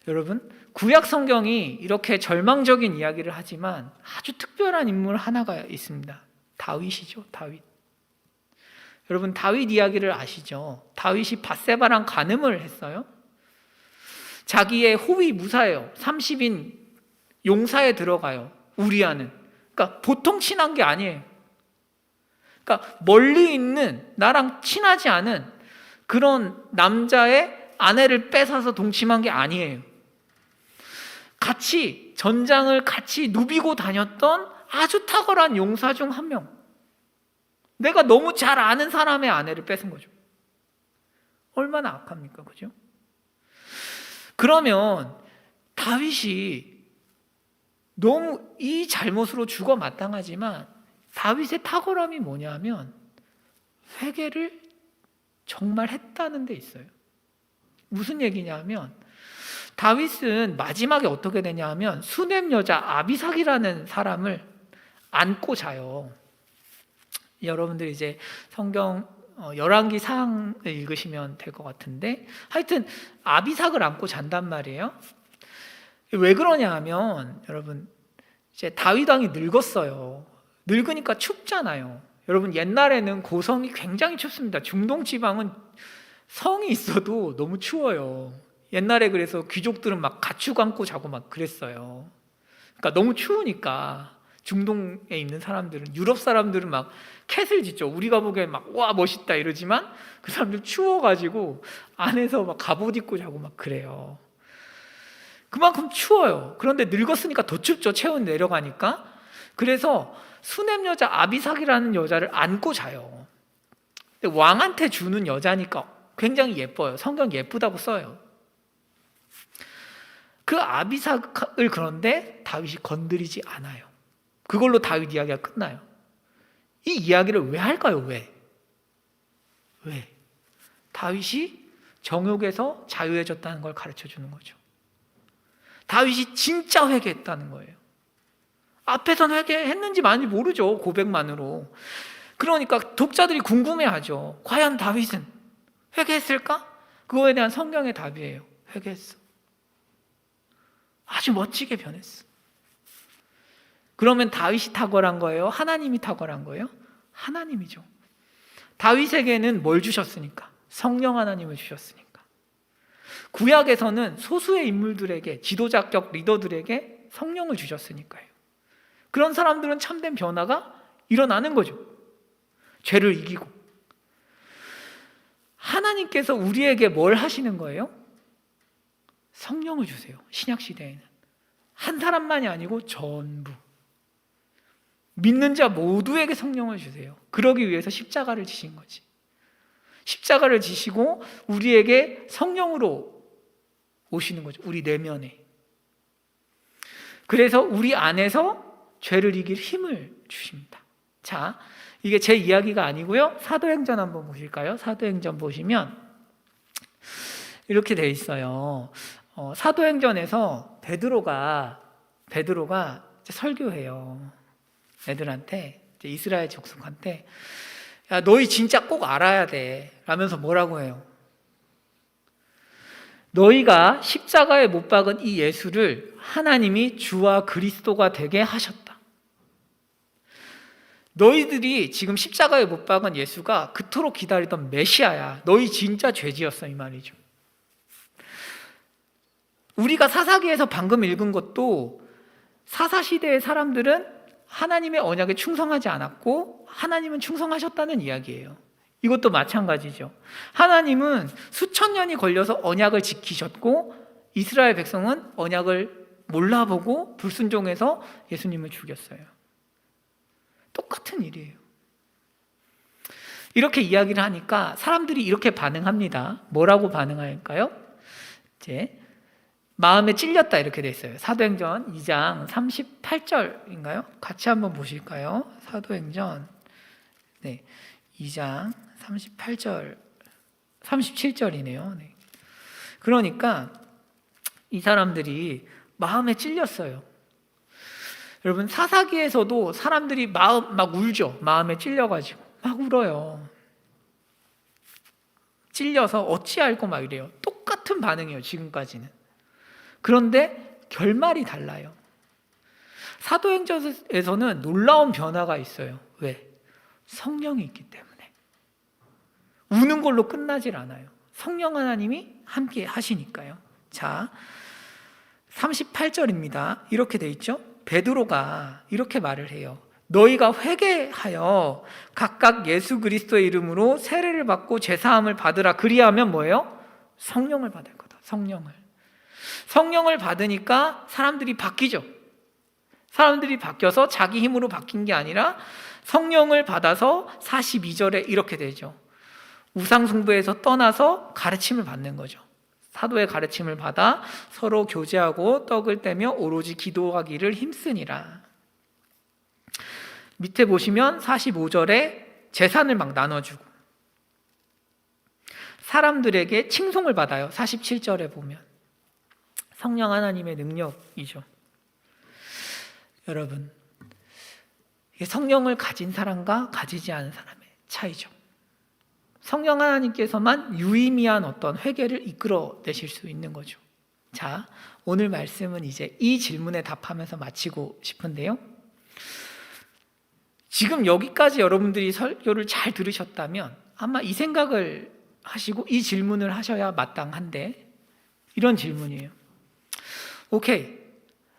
여러분, 구약 성경이 이렇게 절망적인 이야기를 하지만 아주 특별한 인물 하나가 있습니다. 다윗이죠. 다윗. 여러분, 다윗 이야기를 아시죠? 다윗이 밧세바랑 간음을 했어요. 자기의 호위 무사예요. 30인 용사에 들어가요. 우리아는. 그러니까 보통 친한 게 아니에요. 그러니까 멀리 있는 나랑 친하지 않은 그런 남자의 아내를 뺏어서 동침한 게 아니에요. 같이 전장을 같이 누비고 다녔던 아주 탁월한 용사 중 한 명. 내가 너무 잘 아는 사람의 아내를 뺏은 거죠. 얼마나 악합니까? 그죠? 그러면 다윗이 너무 이 잘못으로 죽어 마땅하지만 다윗의 탁월함이 뭐냐면 회개를 정말 했다는 데 있어요. 무슨 얘기냐면 다윗은 마지막에 어떻게 되냐면 수넴 여자 아비삭이라는 사람을 안고 자요. 여러분들 이제 성경 열왕기 상을 읽으시면 될 것 같은데 하여튼 아비삭을 안고 잔단 말이에요. 왜 그러냐 하면 여러분 이제 다윗 왕이 늙었어요. 늙으니까 춥잖아요. 여러분 옛날에는 고성이 굉장히 춥습니다. 중동 지방은 성이 있어도 너무 추워요. 옛날에 그래서 귀족들은 막 가축 안고 자고 막 그랬어요. 그러니까 너무 추우니까 중동에 있는 사람들은, 유럽 사람들은 막 캣을 짓죠. 우리가 보기엔 막 와 멋있다 이러지만 그 사람들 추워가지고 안에서 막 갑옷 입고 자고 막 그래요. 그만큼 추워요. 그런데 늙었으니까 더 춥죠. 체온 내려가니까. 그래서 수넴 여자 아비삭이라는 여자를 안고 자요. 근데 왕한테 주는 여자니까 굉장히 예뻐요. 성경 예쁘다고 써요. 그 아비삭을 그런데 다윗이 건드리지 않아요. 그걸로 다윗 이야기가 끝나요. 이 이야기를 왜 할까요? 왜? 다윗이 정욕에서 자유해졌다는 걸 가르쳐 주는 거죠. 다윗이 진짜 회개했다는 거예요. 앞에선 회개했는지 많이 모르죠. 고백만으로. 그러니까 독자들이 궁금해하죠. 과연 다윗은 회개했을까? 그거에 대한 성경의 답이에요. 회개했어. 아주 멋지게 변했어. 그러면 다윗이 탁월한 거예요? 하나님이 탁월한 거예요? 하나님이죠. 다윗에게는 뭘 주셨으니까? 성령 하나님을 주셨으니까. 구약에서는 소수의 인물들에게, 지도자격 리더들에게 성령을 주셨으니까요. 그런 사람들은 참된 변화가 일어나는 거죠. 죄를 이기고. 하나님께서 우리에게 뭘 하시는 거예요? 성령을 주세요. 신약시대에는 한 사람만이 아니고 전부 믿는 자 모두에게 성령을 주세요. 그러기 위해서 십자가를 지신 거지. 십자가를 지시고 우리에게 성령으로 오시는 거죠. 우리 내면에. 그래서 우리 안에서 죄를 이길 힘을 주십니다. 자, 이게 제 이야기가 아니고요. 사도행전 한번 보실까요? 사도행전 보시면 이렇게 돼 있어요. 사도행전에서 베드로가 설교해요. 애들한테, 이스라엘 족속한테, 야, 너희 진짜 꼭 알아야 돼 라면서 뭐라고 해요? 너희가 십자가에 못 박은 이 예수를 하나님이 주와 그리스도가 되게 하셨다. 너희들이 지금 십자가에 못 박은 예수가 그토록 기다리던 메시아야. 너희 진짜 죄지었어, 이 말이죠. 우리가 사사기에서 방금 읽은 것도 사사시대의 사람들은 하나님의 언약에 충성하지 않았고 하나님은 충성하셨다는 이야기예요. 이것도 마찬가지죠. 하나님은 수천 년이 걸려서 언약을 지키셨고 이스라엘 백성은 언약을 몰라보고 불순종해서 예수님을 죽였어요. 똑같은 일이에요. 이렇게 이야기를 하니까 사람들이 이렇게 반응합니다. 뭐라고 반응할까요? 이제 마음에 찔렸다 이렇게 돼 있어요. 사도행전 2장 38절인가요? 같이 한번 보실까요? 사도행전 2장 38절 37절이네요. 그러니까 이 사람들이 마음에 찔렸어요. 여러분 사사기에서도 사람들이 막 울죠. 마음에 찔려가지고 막 울어요. 찔려서 어찌할꼬 막 이래요. 똑같은 반응이에요. 지금까지는. 그런데 결말이 달라요. 사도행전에서는 놀라운 변화가 있어요. 왜? 성령이 있기 때문에. 우는 걸로 끝나질 않아요. 성령 하나님이 함께 하시니까요. 자, 38절입니다. 이렇게 돼 있죠? 베드로가 이렇게 말을 해요. 너희가 회개하여 각각 예수 그리스도의 이름으로 세례를 받고 제사함을 받으라. 그리하면 뭐예요? 성령을 받을 거다. 성령을 받으니까 사람들이 바뀌죠. 사람들이 바뀌어서 자기 힘으로 바뀐 게 아니라 성령을 받아서 42절에 이렇게 되죠. 우상숭배에서 떠나서 가르침을 받는 거죠. 사도의 가르침을 받아 서로 교제하고 떡을 떼며 오로지 기도하기를 힘쓰니라. 밑에 보시면 45절에 재산을 막 나눠주고 사람들에게 칭송을 받아요. 47절에 보면 성령 하나님의 능력이죠. 여러분, 성령을 가진 사람과 가지지 않은 사람의 차이죠. 성령 하나님께서만 유의미한 어떤 회개를 이끌어내실 수 있는 거죠. 자, 오늘 말씀은 이제 이 질문에 답하면서 마치고 싶은데요. 지금 여기까지 여러분들이 설교를 잘 들으셨다면 아마 이 생각을 하시고 이 질문을 하셔야 마땅한데, 이런 질문이에요. 오케이,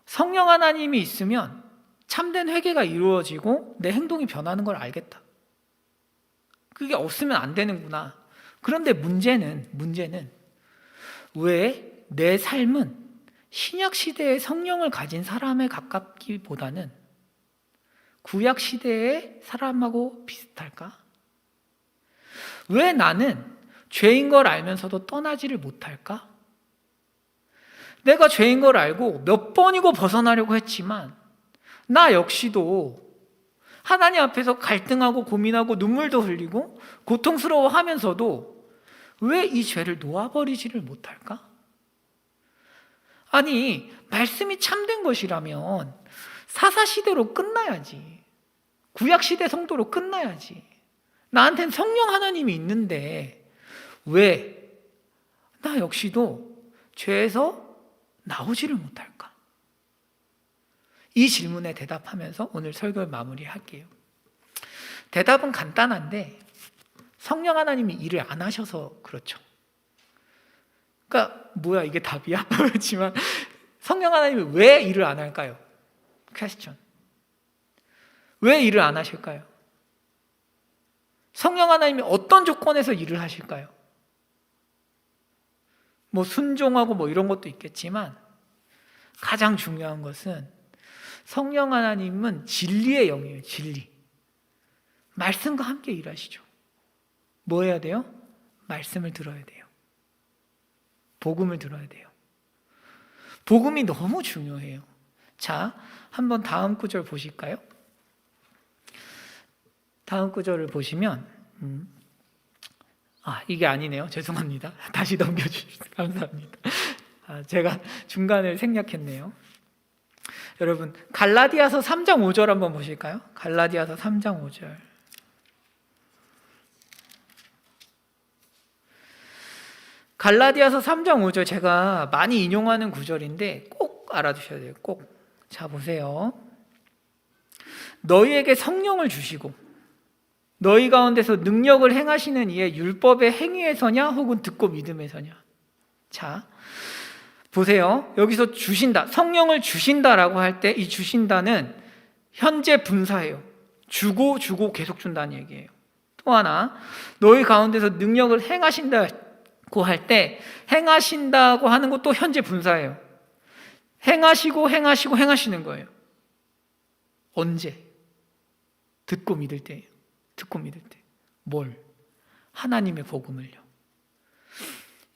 성령 하나님이 있으면 참된 회개가 이루어지고 내 행동이 변하는 걸 알겠다. 그게 없으면 안 되는구나. 그런데 문제는 왜 내 삶은 신약 시대의 성령을 가진 사람에 가깝기보다는 구약 시대의 사람하고 비슷할까? 왜 나는 죄인 걸 알면서도 떠나지를 못할까? 내가 죄인 걸 알고 몇 번이고 벗어나려고 했지만 나 역시도 하나님 앞에서 갈등하고 고민하고 눈물도 흘리고 고통스러워하면서도 왜 이 죄를 놓아버리지를 못할까? 아니, 말씀이 참된 것이라면 사사시대로 끝나야지. 구약시대 성도로 끝나야지. 나한텐 성령 하나님이 있는데 왜 나 역시도 죄에서 나오지를 못할까? 이 질문에 대답하면서 오늘 설교를 마무리할게요. 대답은 간단한데 성령 하나님이 일을 안 하셔서 그렇죠. 그러니까 뭐야 이게 답이야? 그렇지만 성령 하나님이 왜 일을 안 할까요? 퀘스천. 왜 일을 안 하실까요? 성령 하나님이 어떤 조건에서 일을 하실까요? 뭐 순종하고 뭐 이런 것도 있겠지만 가장 중요한 것은 성령 하나님은 진리의 영이에요. 진리. 말씀과 함께 일하시죠. 뭐 해야 돼요? 말씀을 들어야 돼요. 복음을 들어야 돼요. 복음이 너무 중요해요. 자, 한번 다음 구절 보실까요? 다음 구절을 보시면 이게 아니네요. 죄송합니다. 다시 넘겨주셔서 감사합니다. 제가 중간을 생략했네요. 여러분 갈라디아서 3장 5절 한번 보실까요? 갈라디아서 3장 5절. 갈라디아서 3장 5절 제가 많이 인용하는 구절인데 꼭 알아두셔야 돼요. 꼭. 자 보세요. 너희에게 성령을 주시고 너희 가운데서 능력을 행하시는 이의 율법의 행위에서냐 혹은 듣고 믿음에서냐. 자 보세요. 여기서 주신다, 성령을 주신다라고 할 때 이 주신다는 현재 분사예요. 주고 계속 준다는 얘기예요. 또 하나, 너희 가운데서 능력을 행하신다고 할 때 행하신다고 하는 것도 현재 분사예요. 행하시고 행하시는 거예요. 언제? 듣고 믿을 때예요. 듣고 믿을 때. 뭘? 하나님의 복음을요.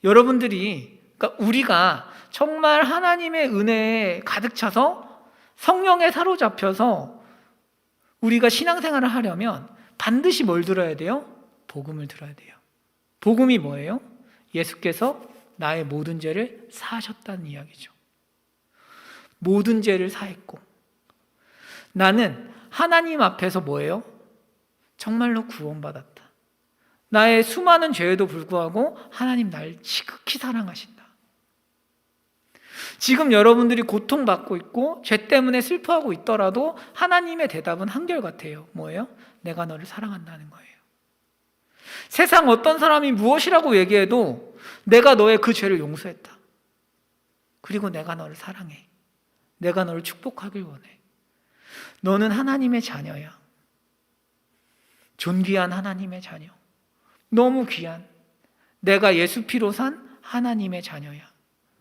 여러분들이, 그러니까 우리가 정말 하나님의 은혜에 가득 차서 성령에 사로잡혀서 우리가 신앙생활을 하려면 반드시 뭘 들어야 돼요? 복음을 들어야 돼요. 복음이 뭐예요? 예수께서 나의 모든 죄를 사하셨다는 이야기죠. 모든 죄를 사했고 나는 하나님 앞에서 뭐예요? 정말로 구원받았다. 나의 수많은 죄에도 불구하고 하나님 날 지극히 사랑하신다. 지금 여러분들이 고통받고 있고 죄 때문에 슬퍼하고 있더라도 하나님의 대답은 한결같아요. 뭐예요? 내가 너를 사랑한다는 거예요. 세상 어떤 사람이 무엇이라고 얘기해도 내가 너의 그 죄를 용서했다. 그리고 내가 너를 사랑해. 내가 너를 축복하길 원해. 너는 하나님의 자녀야. 존귀한 하나님의 자녀. 너무 귀한. 내가 예수 피로 산 하나님의 자녀야.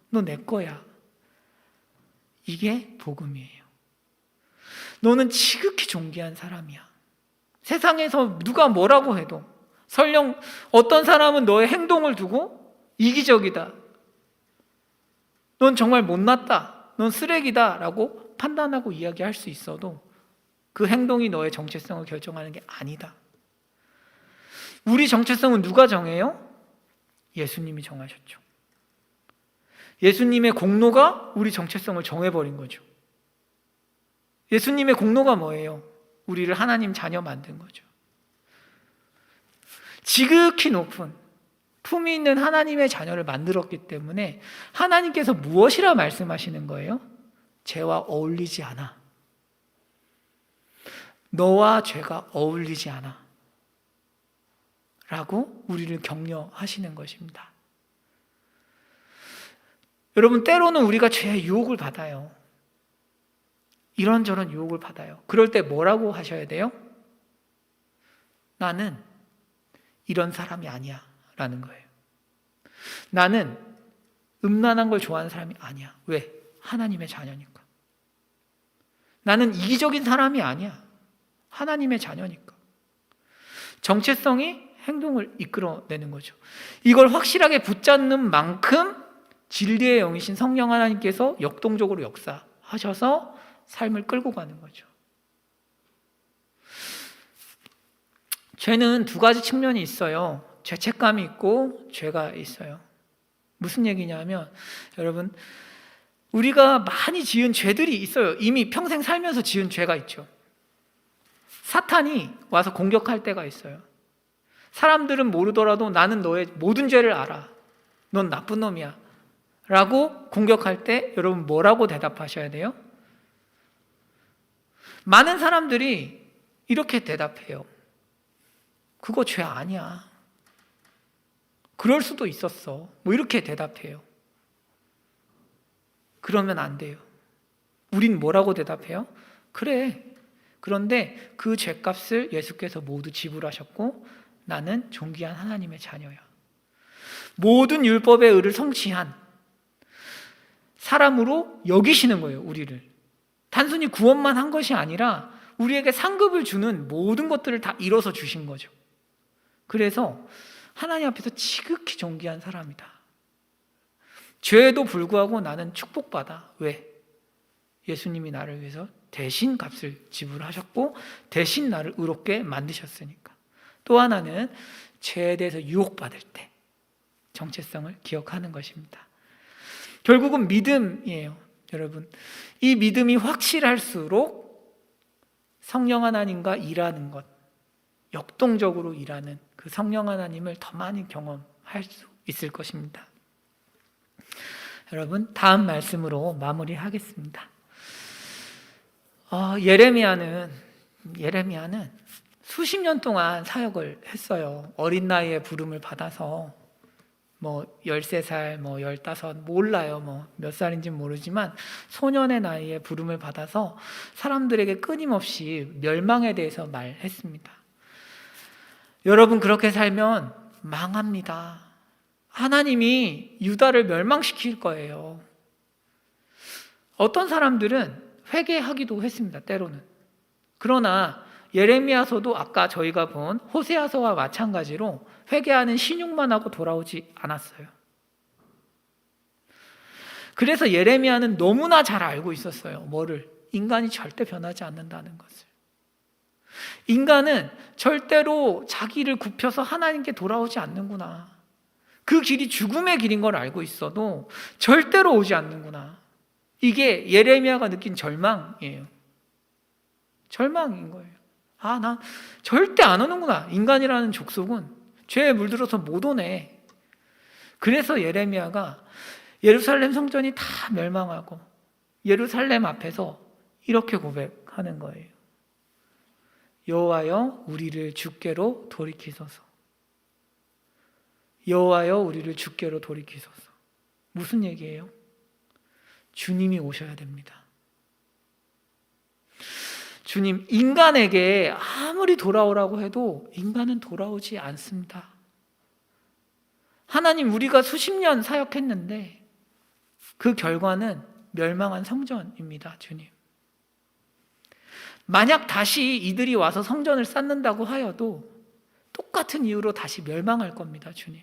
너 내 거야. 이게 복음이에요. 너는 지극히 존귀한 사람이야. 세상에서 누가 뭐라고 해도 설령 어떤 사람은 너의 행동을 두고 이기적이다. 넌 정말 못났다. 넌 쓰레기다. 라고 판단하고 이야기할 수 있어도 그 행동이 너의 정체성을 결정하는 게 아니다. 우리 정체성은 누가 정해요? 예수님이 정하셨죠. 예수님의 공로가 우리 정체성을 정해버린 거죠. 예수님의 공로가 뭐예요? 우리를 하나님 자녀 만든 거죠. 지극히 높은 품이 있는 하나님의 자녀를 만들었기 때문에 하나님께서 무엇이라 말씀하시는 거예요? 죄와 어울리지 않아. 너와 죄가 어울리지 않아. 라고 우리를 격려하시는 것입니다. 여러분, 때로는 우리가 죄의 유혹을 받아요. 이런저런 유혹을 받아요. 그럴 때 뭐라고 하셔야 돼요? 나는 이런 사람이 아니야 라는 거예요. 나는 음란한 걸 좋아하는 사람이 아니야. 왜? 하나님의 자녀니까. 나는 이기적인 사람이 아니야. 하나님의 자녀니까. 정체성이 행동을 이끌어내는 거죠. 이걸 확실하게 붙잡는 만큼 진리의 영이신 성령 하나님께서 역동적으로 역사하셔서 삶을 끌고 가는 거죠. 죄는 두 가지 측면이 있어요. 죄책감이 있고 죄가 있어요. 무슨 얘기냐면 여러분, 우리가 많이 지은 죄들이 있어요. 이미 평생 살면서 지은 죄가 있죠. 사탄이 와서 공격할 때가 있어요. 사람들은 모르더라도 나는 너의 모든 죄를 알아. 넌 나쁜 놈이야. 라고 공격할 때 여러분 뭐라고 대답하셔야 돼요? 많은 사람들이 이렇게 대답해요. 그거 죄 아니야. 그럴 수도 있었어. 뭐 이렇게 대답해요. 그러면 안 돼요. 우린 뭐라고 대답해요? 그래. 그런데 그 죄값을 예수께서 모두 지불하셨고 나는 존귀한 하나님의 자녀야. 모든 율법의 의를 성취한 사람으로 여기시는 거예요, 우리를. 단순히 구원만 한 것이 아니라 우리에게 상급을 주는 모든 것들을 다 이뤄서 주신 거죠. 그래서 하나님 앞에서 지극히 존귀한 사람이다. 죄에도 불구하고 나는 축복받아. 왜? 예수님이 나를 위해서 대신 값을 지불하셨고 대신 나를 의롭게 만드셨으니까. 또 하나는 죄에 대해서 유혹받을 때 정체성을 기억하는 것입니다. 결국은 믿음이에요, 여러분. 이 믿음이 확실할수록 성령 하나님과 일하는 것, 역동적으로 일하는 그 성령 하나님을 더 많이 경험할 수 있을 것입니다. 여러분, 다음 말씀으로 마무리하겠습니다. 예레미야는 수십 년 동안 사역을 했어요. 어린 나이에 부름을 받아서 13살, 15, 몰라요. 몇 살인지는 모르지만 소년의 나이에 부름을 받아서 사람들에게 끊임없이 멸망에 대해서 말했습니다. 여러분, 그렇게 살면 망합니다. 하나님이 유다를 멸망시킬 거예요. 어떤 사람들은 회개하기도 했습니다, 때로는. 그러나 예레미야서도 아까 저희가 본 호세아서와 마찬가지로 회개하는 신용만 하고 돌아오지 않았어요. 그래서 예레미야는 너무나 잘 알고 있었어요. 뭐를? 인간이 절대 변하지 않는다는 것을. 인간은 절대로 자기를 굽혀서 하나님께 돌아오지 않는구나. 그 길이 죽음의 길인 걸 알고 있어도 절대로 오지 않는구나. 이게 예레미야가 느낀 절망이에요. 절망인 거예요. 난 절대 안 오는구나. 인간이라는 족속은 죄에 물들어서 못 오네. 그래서 예레미야가 예루살렘 성전이 다 멸망하고 예루살렘 앞에서 이렇게 고백하는 거예요. 여호와여, 우리를 주께로 돌이키소서. 여호와여, 우리를 주께로 돌이키소서. 무슨 얘기예요? 주님이 오셔야 됩니다. 주님, 인간에게 아무리 돌아오라고 해도 인간은 돌아오지 않습니다. 하나님, 우리가 수십 년 사역했는데 그 결과는 멸망한 성전입니다, 주님. 만약 다시 이들이 와서 성전을 쌓는다고 하여도 똑같은 이유로 다시 멸망할 겁니다, 주님.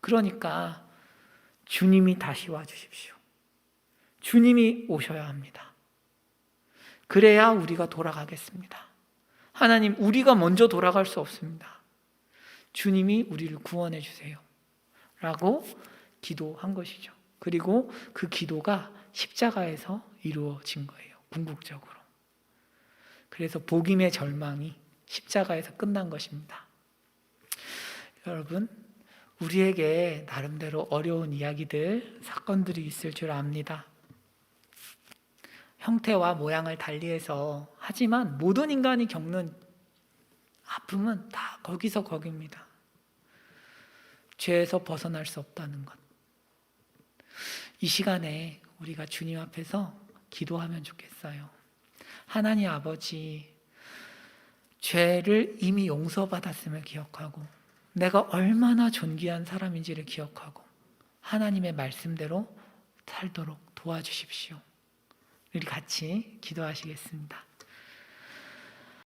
그러니까 주님이 다시 와주십시오. 주님이 오셔야 합니다. 그래야 우리가 돌아가겠습니다. 하나님, 우리가 먼저 돌아갈 수 없습니다. 주님이 우리를 구원해 주세요. 라고 기도한 것이죠. 그리고 그 기도가 십자가에서 이루어진 거예요. 궁극적으로. 그래서 복음의 절망이 십자가에서 끝난 것입니다. 여러분, 우리에게 나름대로 어려운 이야기들, 사건들이 있을 줄 압니다. 형태와 모양을 달리해서 하지만 모든 인간이 겪는 아픔은 다 거기서 거기입니다. 죄에서 벗어날 수 없다는 것. 이 시간에 우리가 주님 앞에서 기도하면 좋겠어요. 하나님 아버지, 죄를 이미 용서받았음을 기억하고 내가 얼마나 존귀한 사람인지를 기억하고 하나님의 말씀대로 살도록 도와주십시오. 우리 같이 기도하시겠습니다.